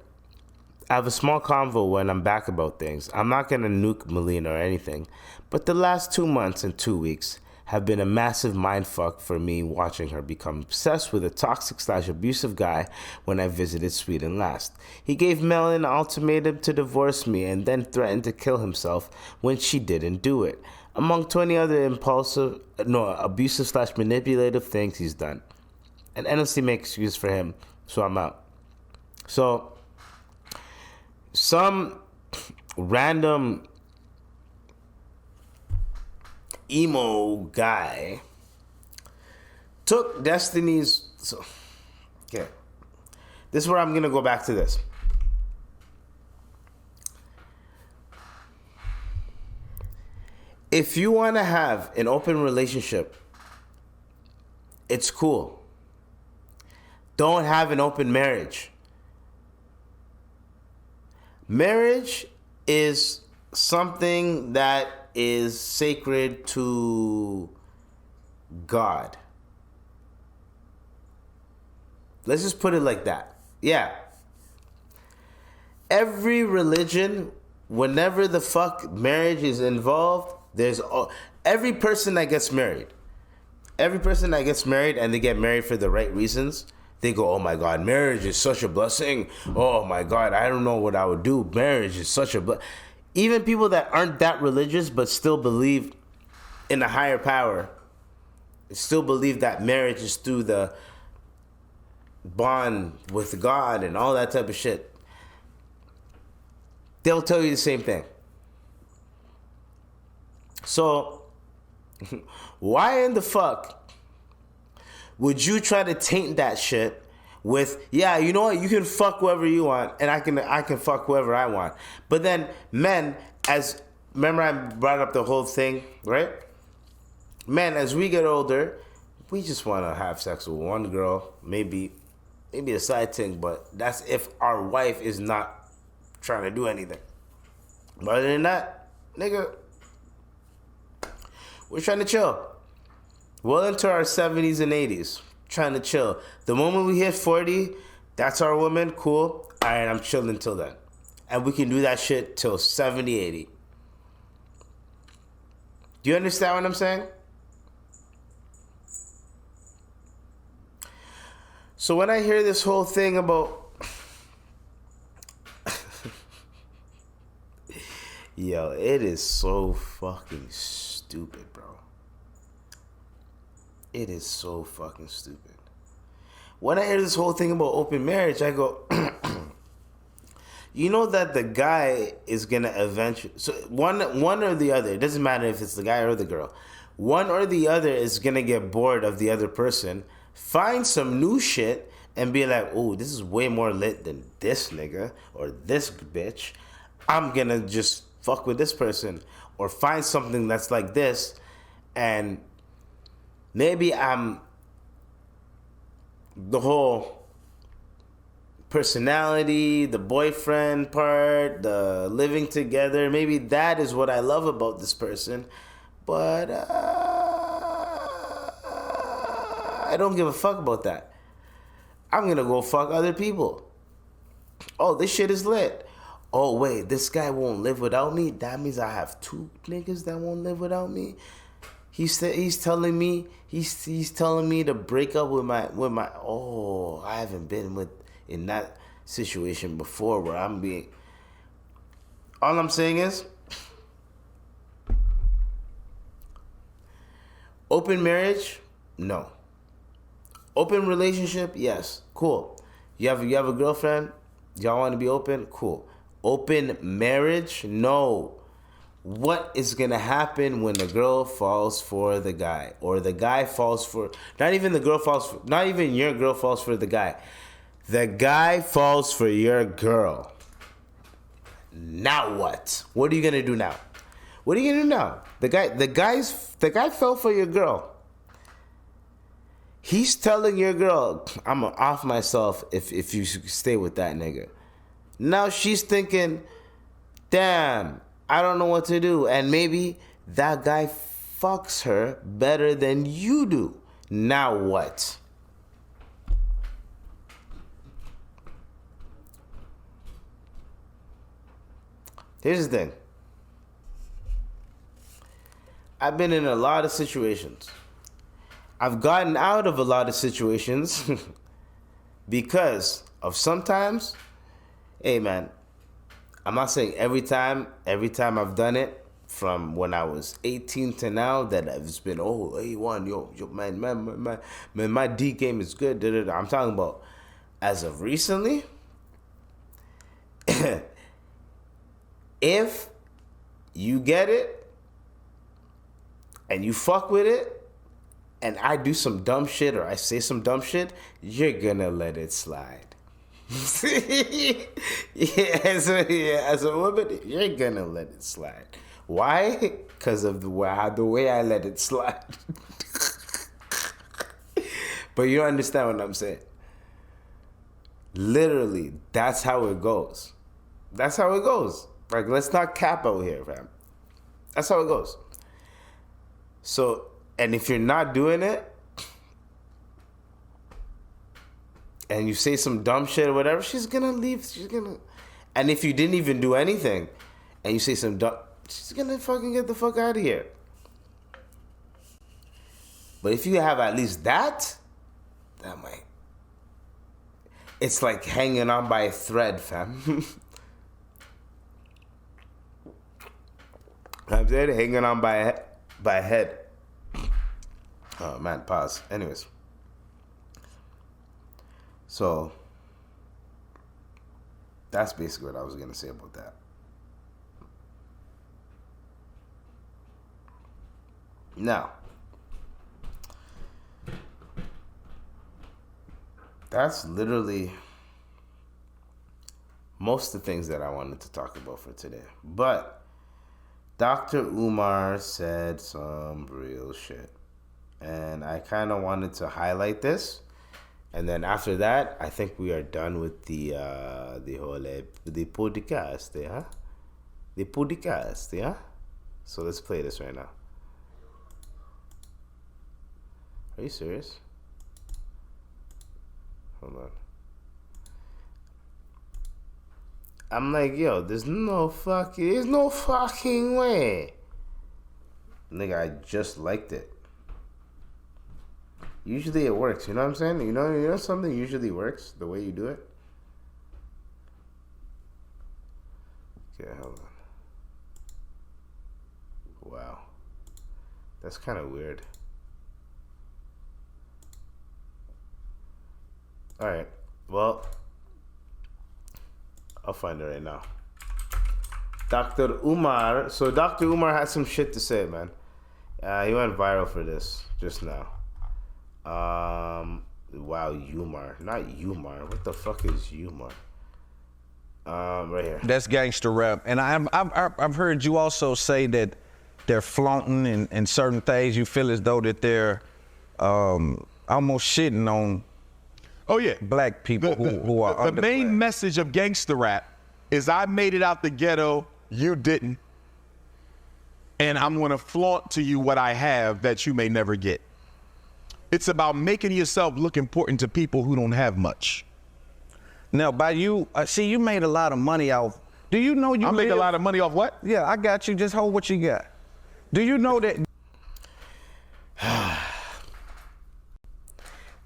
I have a small convo when I'm back about things. I'm not going to nuke Melina or anything, but the last 2 months and 2 weeks have been a massive mindfuck for me, watching her become obsessed with a toxic/abusive guy when I visited Sweden last. He gave Mel an ultimatum to divorce me and then threatened to kill himself when she didn't do it, among 20 other abusive/manipulative things he's done. And endlessly make excuses for him, so I'm out. So, some random emo guy took Destiny's. Okay, this is where I'm gonna go back to this. If you want to have an open relationship, it's cool. Don't have an open marriage. Marriage is something that is sacred to God. Let's just put it like that. Yeah. Every religion, whenever the fuck marriage is involved, there's every person that gets married and they get married for the right reasons, they go, oh my God, marriage is such a blessing. Oh my God, I don't know what I would do. Marriage is such a blessing. Even people that aren't that religious but still believe in a higher power, still believe that marriage is through the bond with God and all that type of shit, they'll tell you the same thing. So, why in the fuck would you try to taint that shit with, yeah, you know what, you can fuck whoever you want and I can fuck whoever I want. But then men, remember I brought up the whole thing, right? Men, as we get older, we just want to have sex with one girl, maybe a side thing, but that's if our wife is not trying to do anything. But other than that, nigga, we're trying to chill. Well into our 70s and 80s, trying to chill. The moment we hit 40, that's our woman, cool. All right, I'm chilling till then. And we can do that shit till 70, 80. Do you understand what I'm saying? So when I hear this whole thing about... Yo, it is so fucking stupid, bro. It is so fucking stupid. When I hear this whole thing about open marriage, I go, you know that the guy is gonna eventually, so one or the other, it doesn't matter if it's the guy or the girl, one or the other is gonna get bored of the other person, find some new shit, and be like, oh, this is way more lit than this nigga or this bitch. I'm gonna just fuck with this person, or find something that's like this, and maybe I'm the whole personality, the boyfriend part, the living together. Maybe that is what I love about this person. But I don't give a fuck about that. I'm going to go fuck other people. Oh, this shit is lit. Oh, wait, this guy won't live without me? That means I have two niggas that won't live without me? He's telling me to break up with my I haven't been in that situation before where all I'm saying is, open marriage, no. Open relationship, yes, cool. You have a girlfriend, y'all want to be open, cool. Open marriage, no. What is gonna happen when the girl falls for the guy, or the guy falls for? Not even your girl falls for the guy. The guy falls for your girl. Now what? What are you gonna do now? What are you gonna do now? The guy fell for your girl. He's telling your girl, I'm gonna off myself if you stay with that nigga. Now she's thinking, damn, I don't know what to do. And maybe that guy fucks her better than you do. Now what? Here's the thing. I've been in a lot of situations. I've gotten out of a lot of situations because of sometimes, hey man, I'm not saying every time I've done it from when I was 18 to now that it's been, oh, A1, yo, man, my D game is good. I'm talking about as of recently. If you get it and you fuck with it, and I do some dumb shit or I say some dumb shit, you're gonna let it slide. As a woman, you're gonna let it slide. Why? Because of the way I let it slide. But you understand what I'm saying. Literally, that's how it goes. That's how it goes. Like, let's not cap out here, fam. That's how it goes. So, and if you're not doing it, and you say some dumb shit or whatever, she's gonna leave. And if you didn't even do anything, and you say some dumb, she's gonna fucking get the fuck out of here. But if you have at least that might. It's like hanging on by a thread, fam. I'm saying hanging on by a head. Oh man, pause. Anyways. So that's basically what I was gonna say about that. Now, that's literally most of the things that I wanted to talk about for today. But Dr. Umar said some real shit. And I kind of wanted to highlight this. And then after that, I think we are done with the podcast, yeah? The podcast, yeah? So let's play this right now. Are you serious? Hold on. I'm like, yo, there's no fucking way. Nigga, I just liked it. Usually it works, you know what I'm saying? You know something usually works the way you do it? Okay, hold on. Wow. That's kind of weird. Alright, well, I'll find it right now. Dr. Umar. So Dr. Umar had some shit to say, man. He went viral for this just now. Wow, Umar. Not Umar. What the fuck is Umar? Right here. That's gangster rap. And I've heard you also say that they're flaunting and certain things. You feel as though that they're almost shitting on black people who are the main message of gangster rap is I made it out the ghetto, you didn't. And I'm going to flaunt to you what I have that you may never get. It's about making yourself look important to people who don't have much. Now, by you, see, you made a lot of money off. Do you know you made a lot of money off what? Yeah, I got you. Just hold what you got. Do you know that?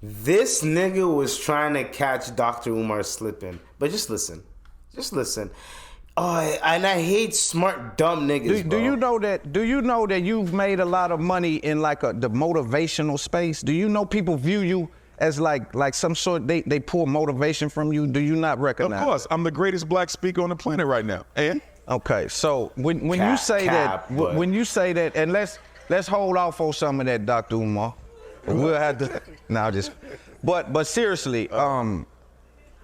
This nigga was trying to catch Dr. Umar slipping. But just listen. Just listen. Oh, and I hate smart, dumb niggas, Do you know that you've made a lot of money in like the motivational space? Do you know people view you as like some sort, they pull motivation from you? Do you not recognize? Of course. I'm the greatest black speaker on the planet right now. And? Okay, so when you say that, and let's hold off on some of that, Dr. Umar. We'll have to, but seriously,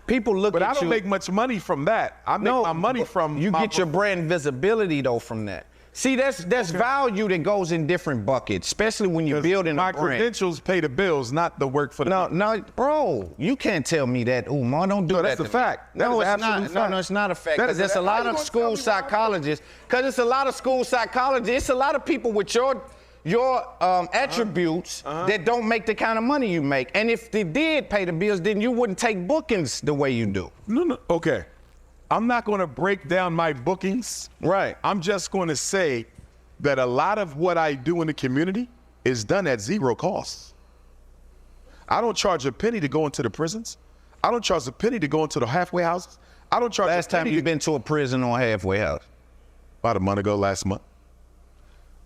people look at you. But I don't make much money from that. I make my money from you get your brand visibility though from that. See, that's value that goes in different buckets, especially when you're building a brand. My credentials pay the bills, not the work for the No, bro, you can't tell me that, Umar. Don't do that. That's a fact. No, it's not. No, it's not a fact. Because there's a lot of school psychologists. It's a lot of people with your attributes that don't make the kind of money you make. And if they did pay the bills, then you wouldn't take bookings the way you do. No. Okay. I'm not going to break down my bookings. Right. I'm just going to say that a lot of what I do in the community is done at zero cost. I don't charge a penny to go into the prisons. I don't charge a penny to go into the halfway houses. I don't charge Last time you've been to a prison or a halfway house? About a month ago, last month.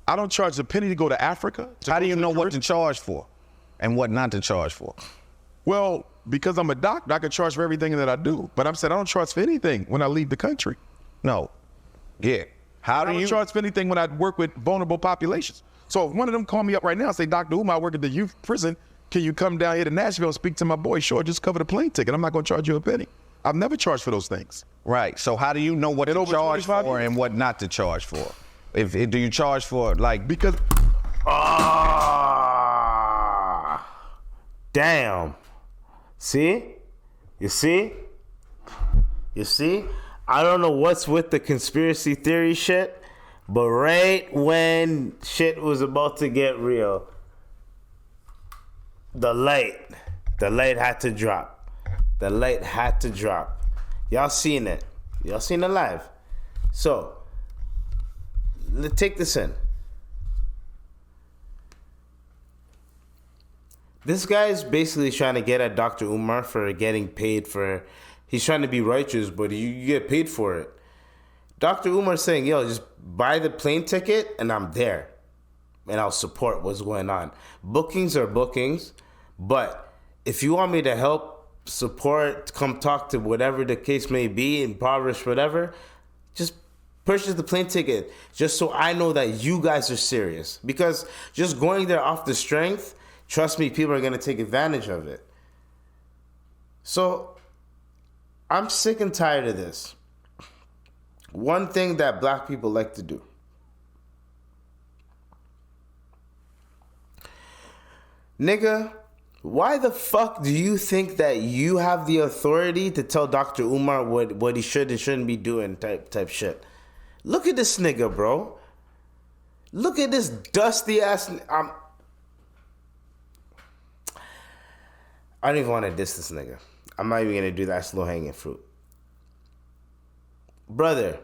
I don't charge a penny to go to Africa. How do you know what to charge for and what not to charge for? Well, because I'm a doctor, I can charge for everything that I do. But I'm saying I don't charge for anything when I leave the country. No. Yeah. I don't charge for anything when I work with vulnerable populations. So if one of them call me up right now and say, Dr. Umar, I work at the youth prison. Can you come down here to Nashville and speak to my boy? Sure, just cover the plane ticket. I'm not going to charge you a penny. I've never charged for those things. Right. So how do you know what to charge for and what not to charge for? Do you charge for because damn. See? You see? I don't know what's with the conspiracy theory shit, but right when shit was about to get real, the light had to drop. Y'all seen it. Y'all seen it live. So, let's take this in. This guy's basically trying to get at Dr. Umar for getting paid for... He's trying to be righteous, but you get paid for it. Dr. Umar's saying, yo, just buy the plane ticket and I'm there. And I'll support what's going on. Bookings are bookings, but if you want me to help, support, come talk to whatever the case may be, impoverished, whatever, just purchase the plane ticket just so I know that you guys are serious. Because just going there off the strength... Trust me, people are going to take advantage of it. So, I'm sick and tired of this. One thing that black people like to do. Nigga, why the fuck do you think that you have the authority to tell Dr. Umar what he should and shouldn't be doing type shit? Look at this nigga, bro. Look at this dusty ass... I don't even want to diss this nigga. I'm not even going to do that. That's low hanging fruit. Brother,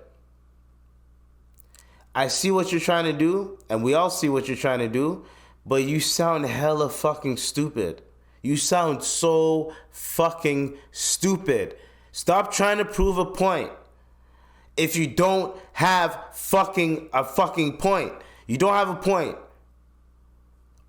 I see what you're trying to do, and we all see what you're trying to do, but you sound hella fucking stupid. You sound so fucking stupid. Stop trying to prove a point if you don't have a fucking point. You don't have a point.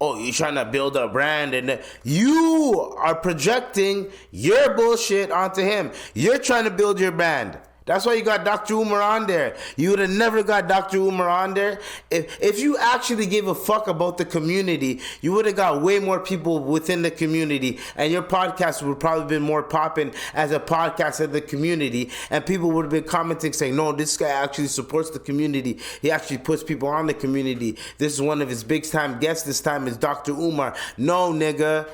Oh, you're trying to build a brand and you are projecting your bullshit onto him. You're trying to build your brand. That's why you got Dr. Umar on there. You would have never got Dr. Umar on there. If you actually gave a fuck about the community, you would have got way more people within the community, and your podcast would probably been more popping as a podcast of the community, and people would have been commenting saying, no, this guy actually supports the community. He actually puts people on the community. This is one of his big time guests this time is Dr. Umar. No, nigga,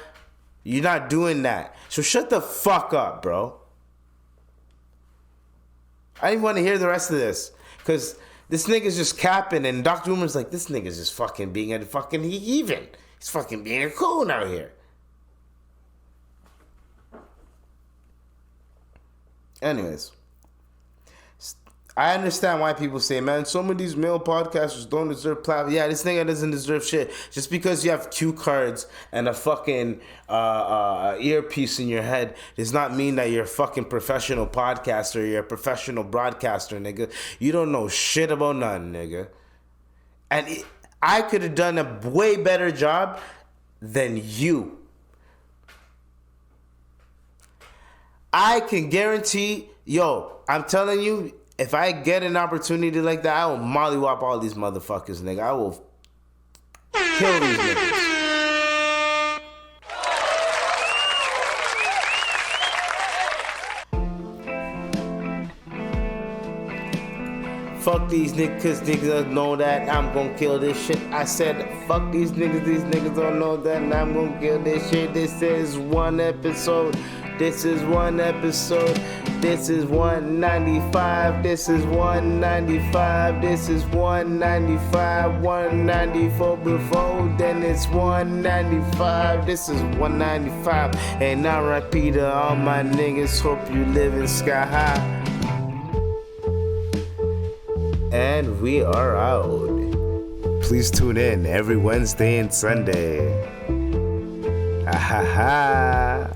you're not doing that. So shut the fuck up, bro. I didn't want to hear the rest of this because this nigga's just capping, and Dr. Umar's like, this nigga's just fucking being a fucking heathen. He's fucking being a coon out here. Anyways, I understand why people say, man, some of these male podcasters don't deserve platform. Yeah, this nigga doesn't deserve shit. Just because you have cue cards and a fucking earpiece in your head does not mean that you're a fucking professional podcaster. You're a professional broadcaster, nigga. You don't know shit about nothing, nigga. And I could have done a way better job than you. I can guarantee, I'm telling you, if I get an opportunity like that, I will mollywop all these motherfuckers, nigga. I will kill these niggas. Fuck these niggas, cause niggas don't know that I'm gonna kill this shit. I said, fuck these niggas don't know that I'm gonna kill this shit. This is one episode. This is 195. This is 195. This is 195. 194 before, then it's 195. This is 195. And R.I.P. to all my niggas. Hope you living sky high. And we are out. Please tune in every Wednesday and Sunday. Ha ha ha.